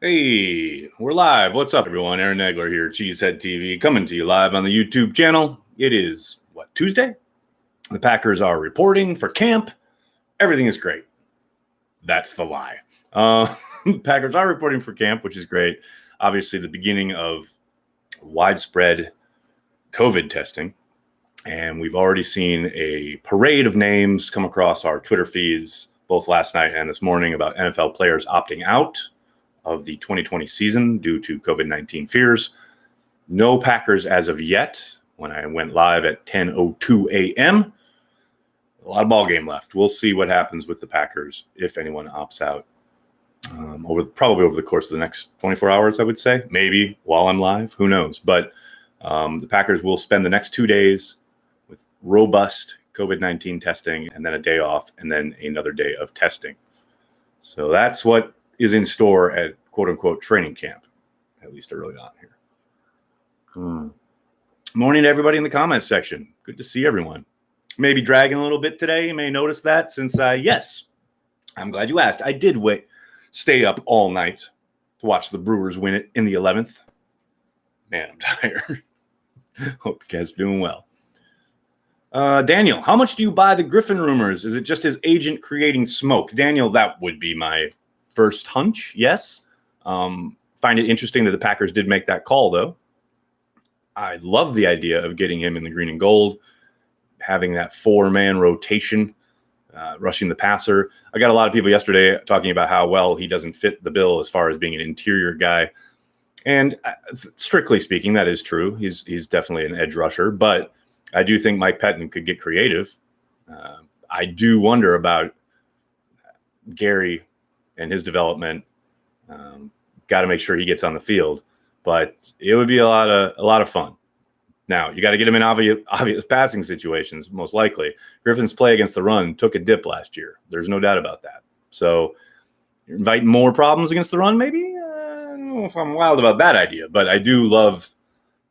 Hey, we're live. What's up, everyone? Aaron Nagler here, Cheesehead TV, coming to you live on the YouTube channel. It is, Tuesday? The Packers are reporting for camp. Everything is great. That's the lie. Packers are reporting for camp, which is great. Obviously, the beginning of widespread COVID testing. And we've already seen a parade of names come across our Twitter feeds, both last night and this morning, about NFL players opting out of the 2020 season due to COVID-19 fears. No Packers as of yet. When I went live at 10:02 a.m., a lot of ball game left. We'll see what happens with the Packers if anyone opts out probably over the course of the next 24 hours, I would say. Maybe while I'm live, who knows? But the Packers will spend the next 2 days with robust COVID-19 testing and then a day off and then another day of testing. So that's what is in store at quote-unquote training camp, at least early on here. Morning to everybody in the comments section. Good to see everyone. Maybe dragging a little bit today. You may notice that since, yes, I'm glad you asked. I did stay up all night to watch the Brewers win it in the 11th. Man, I'm tired. Hope you guys are doing well. Daniel, how much do you buy the Griffin rumors? Is it just his agent creating smoke? Daniel, that would be my first hunch, yes. Find it interesting that the Packers did make that call, though. I love the idea of getting him in the green and gold, having that 4-man rotation, rushing the passer. I got a lot of people yesterday talking about how well he doesn't fit the bill as far as being an interior guy. And strictly speaking, that is true. He's definitely an edge rusher, but I do think Mike Pettin could get creative. I do wonder about Gary and his development. Got to make sure he gets on the field, but it would be a lot of fun. Now you got to get him in obvious passing situations. Most likely, Griffin's play against the run took a dip last year. There's no doubt about that. So you're inviting more problems against the run, maybe. I don't know if I'm wild about that idea, but I do love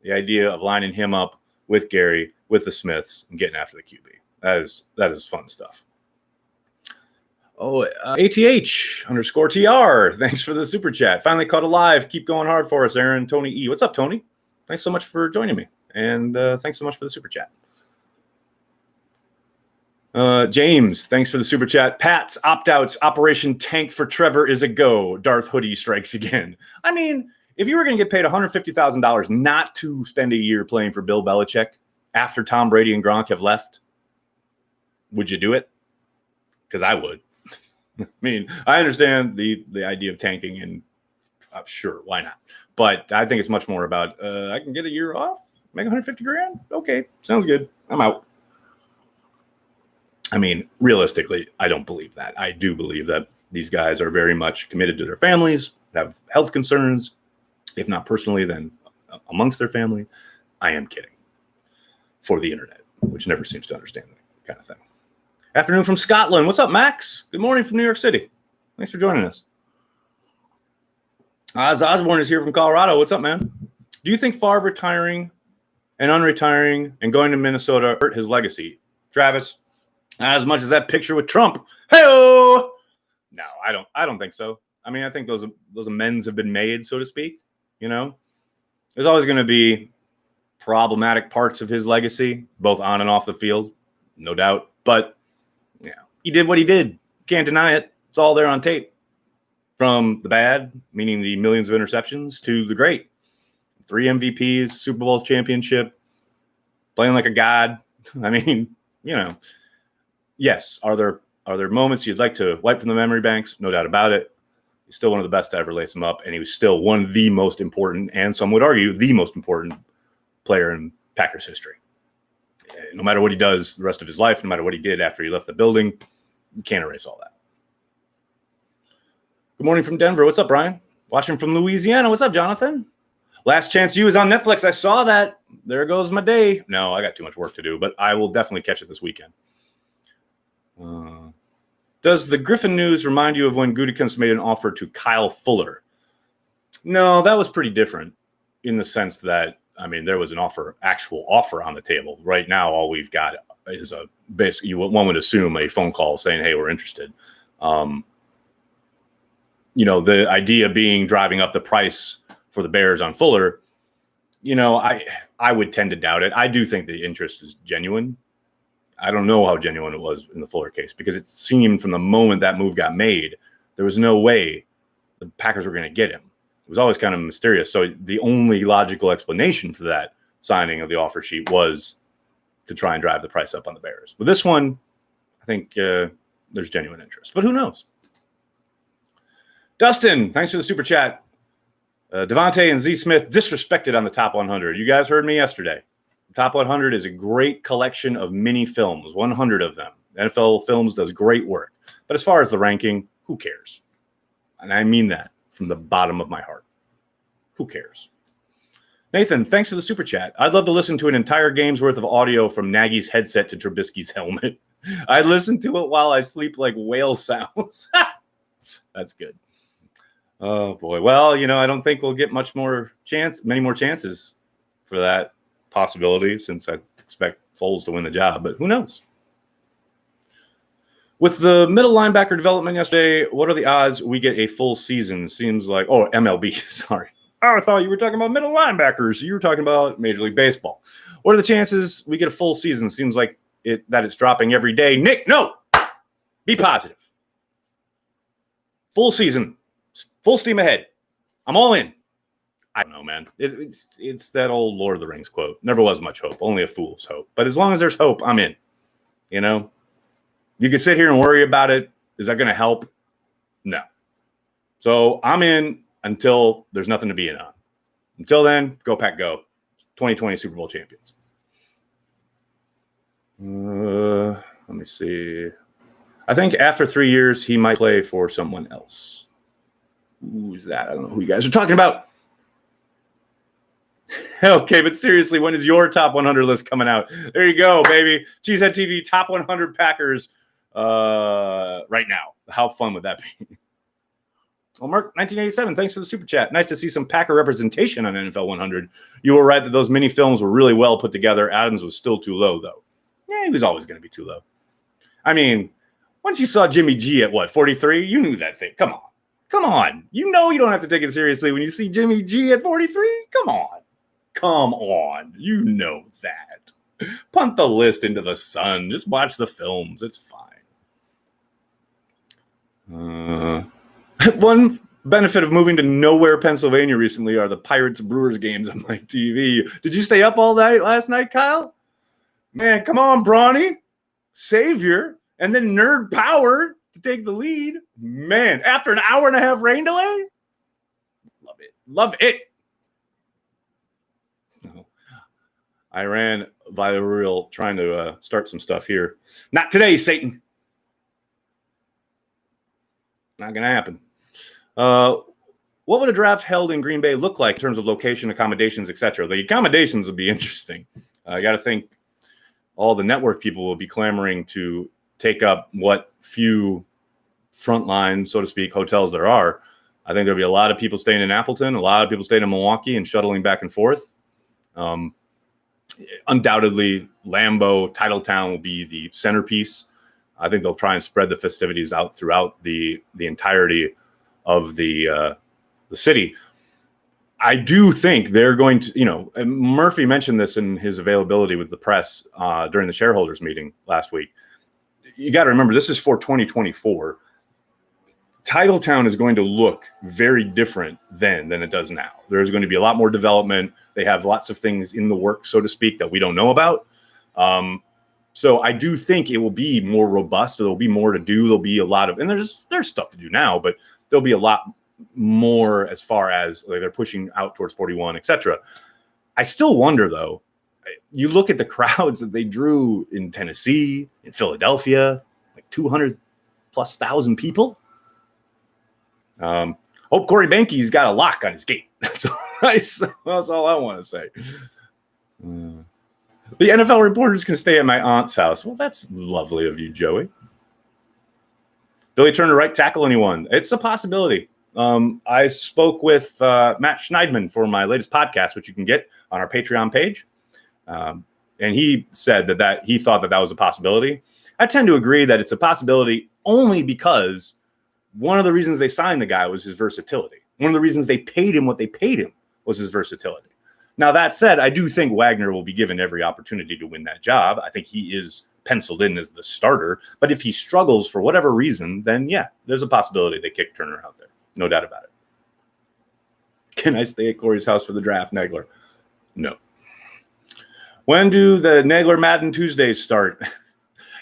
the idea of lining him up with Gary, with the Smiths, and getting after the QB. That is fun stuff. ATH_TR. Thanks for the super chat. Finally caught a live. Keep going hard for us, Aaron. Tony E. What's up, Tony? Thanks so much for joining me. And thanks so much for the super chat. James, thanks for the super chat. Pat's opt-outs. Operation Tank for Trevor is a go. Darth Hoodie strikes again. I mean, if you were going to get paid $150,000 not to spend a year playing for Bill Belichick after Tom Brady and Gronk have left, would you do it? Because I would. I mean, I understand the idea of tanking, and sure, why not? But I think it's much more about I can get a year off, make $150,000. Okay, sounds good. I'm out. I mean, realistically, I don't believe that. I do believe that these guys are very much committed to their families, have health concerns, if not personally, then amongst their family. I am kidding. For the internet, which never seems to understand that kind of thing. Afternoon from Scotland. What's up, Max? Good morning from New York City. Thanks for joining us. Oz Osborne is here from Colorado. What's up, man? Do you think Favre retiring and unretiring and going to Minnesota hurt his legacy? Travis, not as much as that picture with Trump. Hey-o! No, I don't think so. I mean, I think those amends have been made, so to speak. You know, there's always going to be problematic parts of his legacy, both on and off the field, no doubt. But yeah, he did what he did. Can't deny it. It's all there on tape. From the bad, meaning the millions of interceptions, to the great. 3 MVPs, Super Bowl championship, playing like a god. I mean, you know, yes, are there moments you'd like to wipe from the memory banks? No doubt about it. He's still one of the best to ever lace him up, and he was still one of the most important, and some would argue the most important player in Packers history. No matter what he does the rest of his life, no matter what he did after he left the building, you can't erase all that. Good morning from Denver. What's up, Brian? Watching from Louisiana. What's up, Jonathan? Last Chance U is on Netflix. I saw that. There goes my day. No, I got too much work to do, but I will definitely catch it this weekend. Does the Griffin news remind you of when Gutekunst made an offer to Kyle Fuller? No, that was pretty different in the sense that, I mean, there was an actual offer on the table. Right now, all we've got is one would assume a phone call saying, hey, we're interested. the idea being driving up the price for the Bears on Fuller, I would tend to doubt it. I do think the interest is genuine. I don't know how genuine it was in the Fuller case, because it seemed from the moment that move got made, there was no way the Packers were going to get him. It was always kind of mysterious. So the only logical explanation for that signing of the offer sheet was to try and drive the price up on the Bears. With this one, I think there's genuine interest, but who knows? Dustin, thanks for the super chat. Devontae and Z Smith disrespected on the top 100. You guys heard me yesterday. The top 100 is a great collection of mini films, 100 of them. NFL Films does great work. But as far as the ranking, who cares? And I mean that from the bottom of my heart. Who cares? Nathan, thanks for the super chat. I'd love to listen to an entire game's worth of audio from Nagy's headset to Trubisky's helmet. I'd listen to it while I sleep like whale sounds. That's good. Oh, boy. Well, I don't think we'll get many more chances for that possibility, since I expect Foles to win the job. But who knows? With the middle linebacker development yesterday, what are the odds we get a full season? Seems like, MLB, sorry. Oh, I thought you were talking about middle linebackers. You were talking about Major League Baseball. What are the chances we get a full season? Seems like that it's dropping every day. Nick, no. Be positive. Full season. Full steam ahead. I'm all in. I don't know, man. It's that old Lord of the Rings quote. Never was much hope, only a fool's hope. But as long as there's hope, I'm in. You can sit here and worry about it. Is that going to help? No. So I'm in until there's nothing to be in on. Until then, go Pack go. 2020 Super Bowl champions. Let me see. I think after 3 years, he might play for someone else. Who's that? I don't know who you guys are talking about. Okay, but seriously, when is your top 100 list coming out? There you go, baby. Cheesehead TV, top 100 Packers right now. How fun would that be? Well, Mark, 1987, thanks for the super chat. Nice to see some Packer representation on NFL 100. You were right that those mini films were really well put together. Adams was still too low, though. Yeah, he was always going to be too low. I mean, once you saw Jimmy G at, 43? You knew that thing. Come on. Come on. You don't have to take it seriously when you see Jimmy G at 43. Come on. Come on. You know that. Punt the list into the sun. Just watch the films. It's fine. One benefit of moving to nowhere, Pennsylvania recently are the Pirates-Brewers games on my TV. Did you stay up all night last night, Kyle? Man, come on, Brawny. Savior. And then Nerd Power to take the lead. Man, after an hour and a half rain delay? Love it. Love it. I ran viral trying to start some stuff here. Not today, Satan. Not going to happen. What would a draft held in Green Bay look like in terms of location, accommodations, etc.? The accommodations would be interesting. I got to think all the network people will be clamoring to take up what few frontline, so to speak, hotels there are. I think there'll be a lot of people staying in Appleton, a lot of people staying in Milwaukee and shuttling back and forth. Undoubtedly, Lambeau, Titletown will be the centerpiece. I think they'll try and spread the festivities out throughout the entirety of the city. I do think they're going to, and Murphy mentioned this in his availability with the press during the shareholders meeting last week. You got to remember, this is for 2024. Titletown is going to look very different then than it does now. There's going to be a lot more development. They have lots of things in the works, so to speak, that we don't know about. So I do think it will be more robust. There'll be more to do. There'll be a lot of, and there's stuff to do now, but there'll be a lot more as far as they're pushing out towards 41, etc. I still wonder, though, you look at the crowds that they drew in Tennessee, in Philadelphia, like 200,000+ people. Hope Corey Banky's got a lock on his gate. That's all I want to say. The NFL reporters can stay at my aunt's house. Well, that's lovely of you, Joey. Billy Turner, right tackle anyone? It's a possibility. I spoke with Matt Schneidman for my latest podcast, which you can get on our Patreon page. And he said that he thought that was a possibility. I tend to agree that it's a possibility only because one of the reasons they signed the guy was his versatility. One of the reasons they paid him what they paid him was his versatility. Now, that said, I do think Wagner will be given every opportunity to win that job. I think he is penciled in as the starter. But if he struggles for whatever reason, then yeah, there's a possibility they kick Turner out there. No doubt about it. Can I stay at Corey's house for the draft, Nagler? No. When do the Nagler Madden Tuesdays start?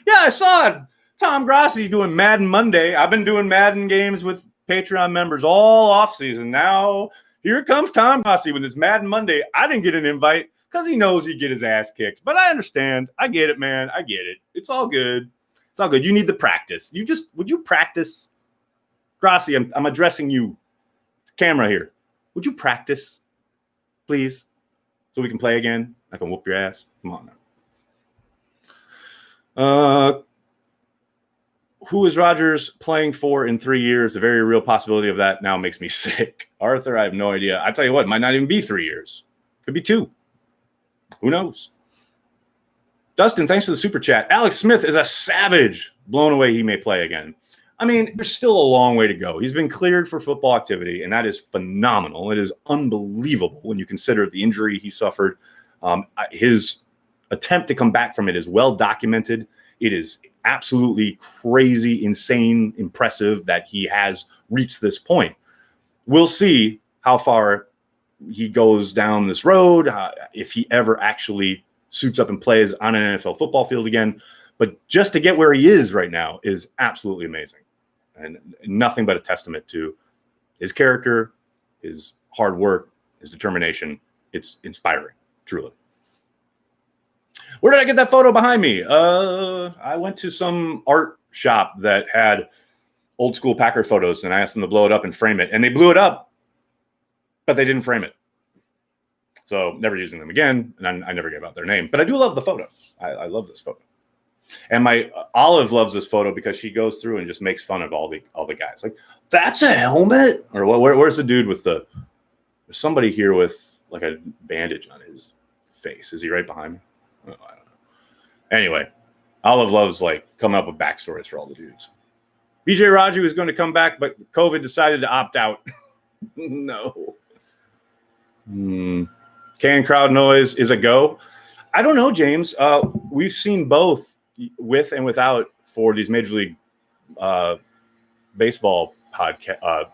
Yeah, I saw it. Tom Grassi doing Madden Monday. I've been doing Madden games with Patreon members all offseason. Now, here comes Tom Grassi with his Madden Monday. I didn't get an invite because he knows he'd get his ass kicked. But I understand. I get it, man. I get it. It's all good. It's all good. You need the practice. Would you practice? Grassi, I'm addressing you. Camera here. Would you practice, please, so we can play again? I can whoop your ass. Come on now. Who is Rodgers playing for in 3 years? The very real possibility of that now makes me sick. Arthur, I have no idea. I tell you what, it might not even be 3 years. Could be 2. Who knows? Dustin, thanks for the super chat. Alex Smith is a savage. Blown away he may play again. I mean, there's still a long way to go. He's been cleared for football activity, and that is phenomenal. It is unbelievable when you consider the injury he suffered. His attempt to come back from it is well documented. It is absolutely crazy, insane, impressive that he has reached this point. We'll see how far he goes down this road, if he ever actually suits up and plays on an NFL football field again. But just to get where he is right now is absolutely amazing. And nothing but a testament to his character, his hard work, his determination. It's inspiring, truly. Where did I get that photo behind me? I went to some art shop that had old school Packer photos, and I asked them to blow it up and frame it. And they blew it up, but they didn't frame it. So never using them again, and I never gave out their name. But I do love the photo. I love this photo. And my Olive loves this photo because she goes through and just makes fun of all the guys. Like, that's a helmet? Or where's the dude with there's somebody here with like a bandage on his face. Is he right behind me? Oh, I don't know. Anyway, Olive loves like coming up with backstories for all the dudes. BJ Raji was going to come back, but COVID decided to opt out. No. Can crowd noise is a go? I don't know, James. We've seen both with and without for these Major League Baseball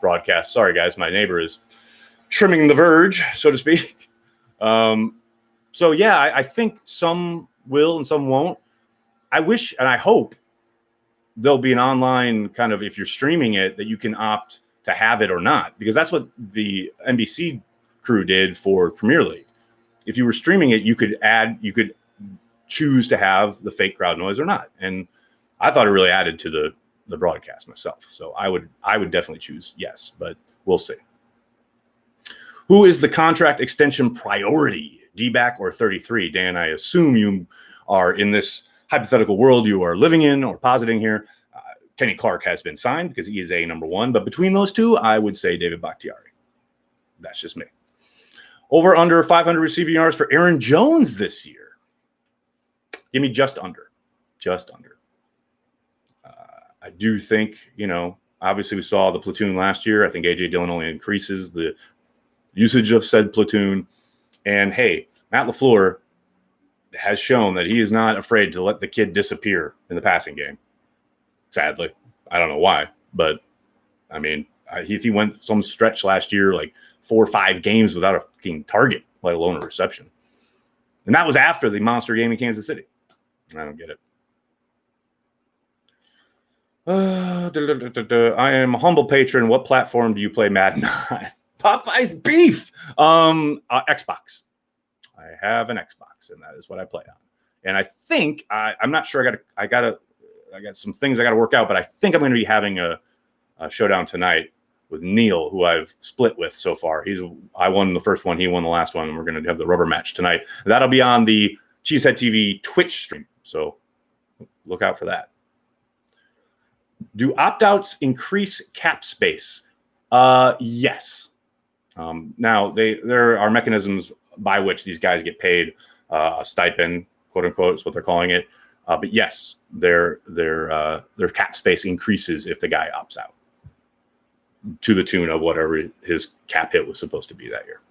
broadcasts. Sorry, guys. My neighbor is trimming the verge, so to speak. So, yeah, I think some will and some won't. I wish and I hope there'll be an online kind of, if you're streaming it, that you can opt to have it or not, because that's what the NBC crew did for Premier League. If you were streaming it, you could choose to have the fake crowd noise or not. And I thought it really added to the broadcast myself. So I would definitely choose yes, but we'll see. Who is the contract extension priority, D-back or 33? Dan, I assume you are in this hypothetical world you are living in or positing here. Kenny Clark has been signed because he is a number one. But between those two, I would say David Bakhtiari. That's just me. Over under 500 receiving yards for Aaron Jones this year. Give me just under. Just under. I do think, obviously we saw the platoon last year. I think A.J. Dillon only increases the usage of said platoon. And, hey, Matt LaFleur has shown that he is not afraid to let the kid disappear in the passing game. Sadly. I don't know why. But, I mean, if he went some stretch last year, like 4 or 5 games without a fucking target, let alone a reception. And that was after the monster game in Kansas City. I don't get it. I am a humble patron. What platform do you play Madden on? Popeye's Beef. Xbox. I have an Xbox, and that is what I play on. And I think I'm not sure. I got some things I got to work out, but I think I'm going to be having a showdown tonight with Neil, who I've split with so far. I won the first one, he won the last one, and we're going to have the rubber match tonight. That'll be on the Cheesehead TV Twitch stream, so look out for that. Do opt-outs increase cap space? Yes. Now, there are mechanisms by which these guys get paid a stipend, quote unquote, is what they're calling it. But yes, their cap space increases if the guy opts out. to the tune of whatever his cap hit was supposed to be that year.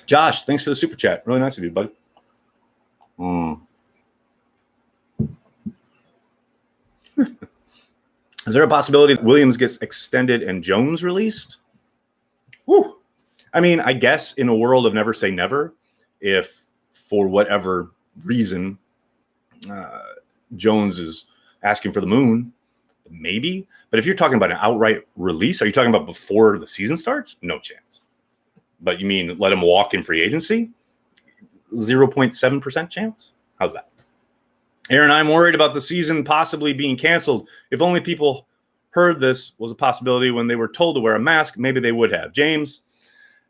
Josh, thanks for the super chat. Really nice of you, buddy. Is there a possibility that Williams gets extended and Jones released? Woo. I mean, I guess in a world of never say never, if for whatever reason Jones is asking for the moon, maybe. But if you're talking about an outright release, are you talking about before the season starts? No chance. But you mean let him walk in free agency? 0.7% chance? How's that? Aaron, I'm worried about the season possibly being canceled. If only people heard this was a possibility when they were told to wear a mask, maybe they would have. James,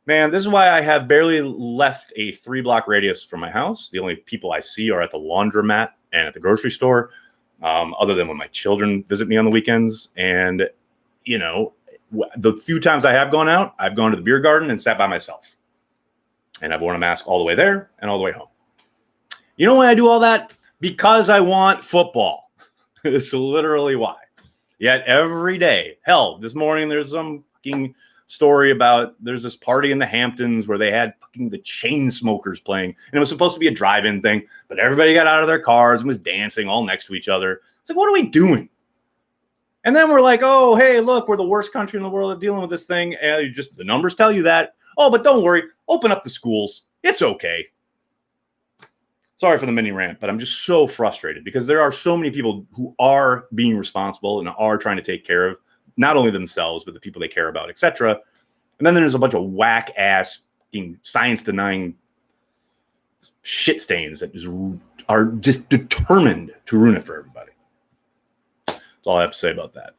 man, this is why I have barely left a 3-block radius from my house. The only people I see are at the laundromat and at the grocery store, other than when my children visit me on the weekends. And, you know, the few times I have gone out, I've gone to the beer garden and sat by myself. And I've worn a mask all the way there and all the way home. You know why I do all that? Because I want football. It's literally why. Yet every day, hell, this morning there's some fucking story about there's this party in the Hamptons where they had fucking the chain smokers playing. And it was supposed to be a drive-in thing, but everybody got out of their cars and was dancing all next to each other. It's like, what are we doing? And then we're like, oh, hey, look, we're the worst country in the world at dealing with this thing. And you just the numbers tell you that. Oh, but don't worry. Open up the schools. It's okay. Sorry for the mini rant, but I'm just so frustrated because there are so many people who are being responsible and are trying to take care of not only themselves, but the people they care about, etc. And then there's a bunch of whack-ass science-denying shit stains that are just determined to ruin it for everybody. That's all I have to say about that.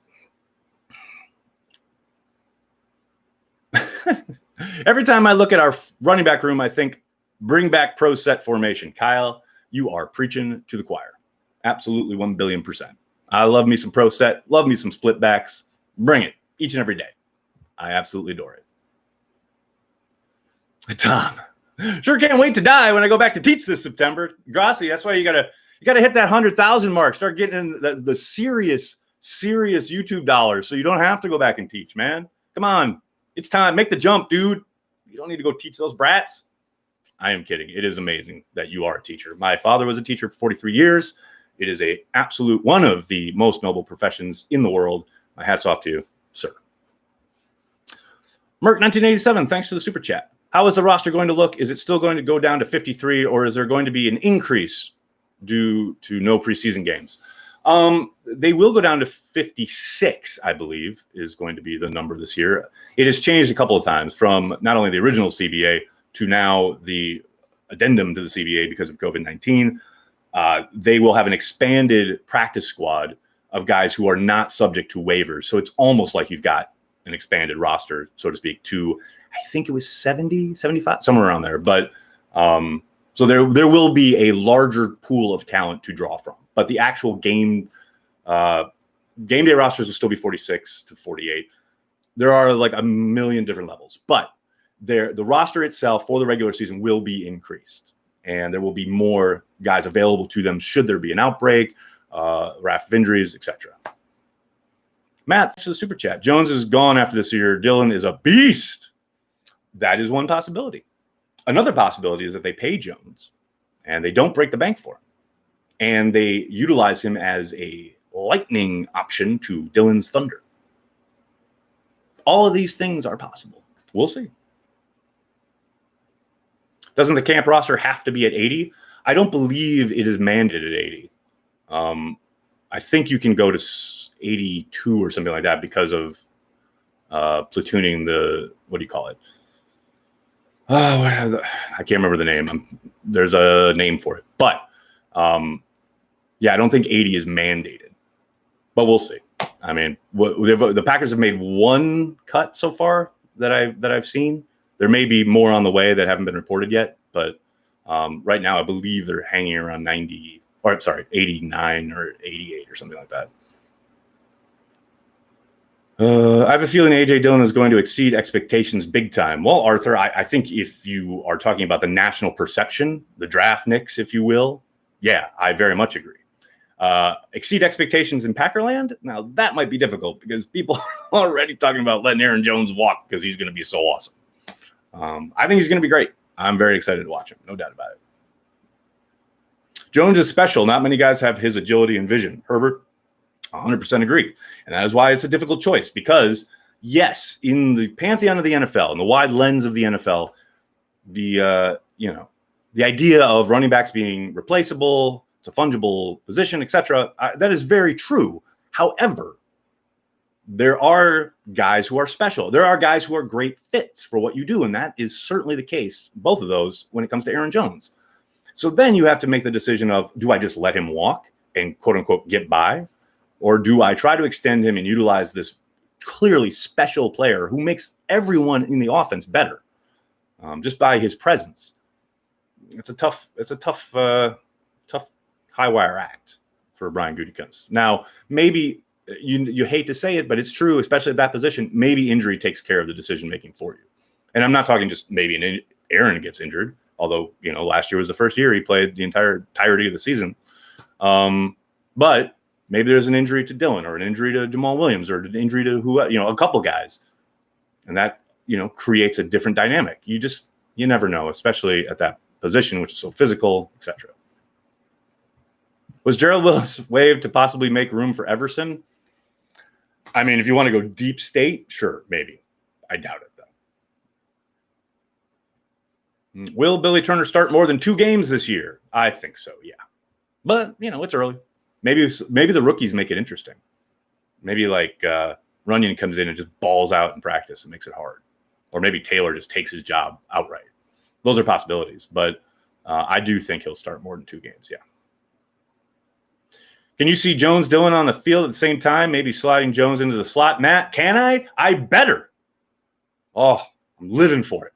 Every time I look at our running back room, I think, bring back pro set formation. Kyle, you are preaching to the choir. Absolutely 1 billion%. I love me some pro set, love me some split backs. Bring it each and every day. I absolutely adore it. Tom, sure can't wait to die when I go back to teach this September. Grassi, that's why you gotta hit that 100,000 mark. Start getting the serious YouTube dollars so you don't have to go back and teach, man. Come on. It's time. Make the jump, dude. You don't need to go teach those brats. I am kidding. It is amazing that you are a teacher. My father was a teacher for 43 years. It is a absolute one of the most noble professions in the world. My hat's off to you, sir. Merc 1987, thanks for the super chat. How is the roster going to look? Is it still going to go down to 53, or is there going to be an increase due to no preseason games? They will go down to 56, I believe, is going to be the number this year. It has changed a couple of times from not only the original CBA to now the addendum to the CBA because of COVID-19. They will have an expanded practice squad of guys who are not subject to waivers. So it's almost like you've got an expanded roster, so to speak, to, I think it was 70, 75, somewhere around there. But so there will be a larger pool of talent to draw from. But the actual game day rosters will still be 46 to 48. There are like a million different levels. But the roster itself for the regular season will be increased. And there will be more guys available to them should there be an outbreak, raft of injuries, etc. Matt, thanks for the super chat. Jones is gone after this year. Dillon is a beast. That is one possibility. Another possibility is that they pay Jones and they don't break the bank for him. And they utilize him as a lightning option to Dillon's thunder. All of these things are possible. We'll see. Doesn't the camp roster have to be at 80? I don't believe it is mandated at 80. I think you can go to 82 or something like that because of platooning the, what do you call it? Oh, I can't remember the name. There's a name for it. But, yeah, I don't think 80 is mandated. But we'll see. I mean, the Packers have made one cut so far that I've seen. There may be more on the way that haven't been reported yet, but right now I believe they're hanging around 90, or I'm sorry, 89 or 88 or something like that. I have a feeling A.J. Dillon is going to exceed expectations big time. Well, Arthur, I think if you are talking about the national perception, the draft Knicks, if you will, yeah, I very much agree. Exceed expectations in Packerland? Now, that might be difficult because people already talking about letting Aaron Jones walk because he's going to be so awesome. I think he's going to be great. I'm very excited to watch him. No doubt about it. Jones is special. Not many guys have his agility and vision. Herbert, 100% agree. And that is why it's a difficult choice because, yes, in the pantheon of the NFL, in the wide lens of the NFL, the idea of running backs being replaceable, it's a fungible position, etc., that is very true. However, there are guys who are special. There are guys who are great fits for what you do, and that is certainly the case, both of those, when it comes to Aaron Jones. So then you have to make the decision of, do I just let him walk and quote-unquote get by, or do I try to extend him and utilize this clearly special player who makes everyone in the offense better just by his presence? It's a tough high wire act for Brian Gutekunst. Now, maybe you hate to say it, but it's true, especially at that position. Maybe injury takes care of the decision making for you. And I'm not talking just maybe Aaron gets injured, although last year was the first year he played the entirety of the season. But maybe there's an injury to Dylan or an injury to Jamal Williams or an injury to a couple guys, and that creates a different dynamic. You never know, especially at that position, which is so physical, etc. Was Gerald Willis waived to possibly make room for Everson? I mean, if you want to go deep state, sure, maybe. I doubt it, though. Will Billy Turner start more than 2 games this year? I think so, yeah. But, it's early. Maybe the rookies make it interesting. Maybe Runyon comes in and just balls out in practice and makes it hard. Or maybe Taylor just takes his job outright. Those are possibilities. But I do think he'll start more than 2 games, yeah. Can you see Jones, Dillon on the field at the same time? Maybe sliding Jones into the slot. Matt, can I? I better. Oh, I'm living for it.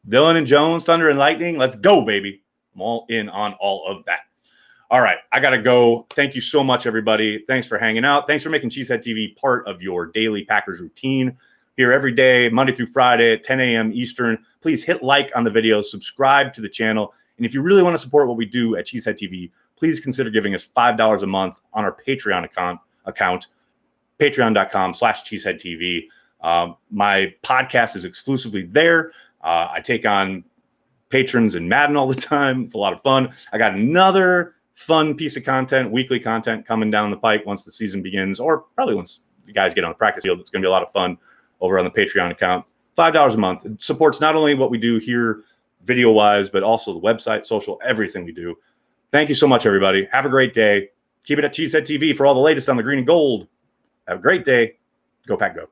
Dillon and Jones, Thunder and Lightning. Let's go, baby. I'm all in on all of that. All right, I got to go. Thank you so much, everybody. Thanks for hanging out. Thanks for making Cheesehead TV part of your daily Packers routine. Here every day, Monday through Friday at 10 a.m. Eastern. Please hit like on the video, subscribe to the channel. And if you really want to support what we do at Cheesehead TV, please consider giving us $5 a month on our Patreon account, patreon.com/cheeseheadtv. My podcast is exclusively there. I take on patrons in Madden all the time. It's a lot of fun. I got another fun piece of content, weekly content coming down the pipe once the season begins, or probably once you guys get on the practice field. It's going to be a lot of fun over on the Patreon account. $5 a month. It supports not only what we do here video-wise, but also the website, social, everything we do. Thank you so much, everybody. Have a great day. Keep it at Cheesehead TV for all the latest on the green and gold. Have a great day. Go Pack Go.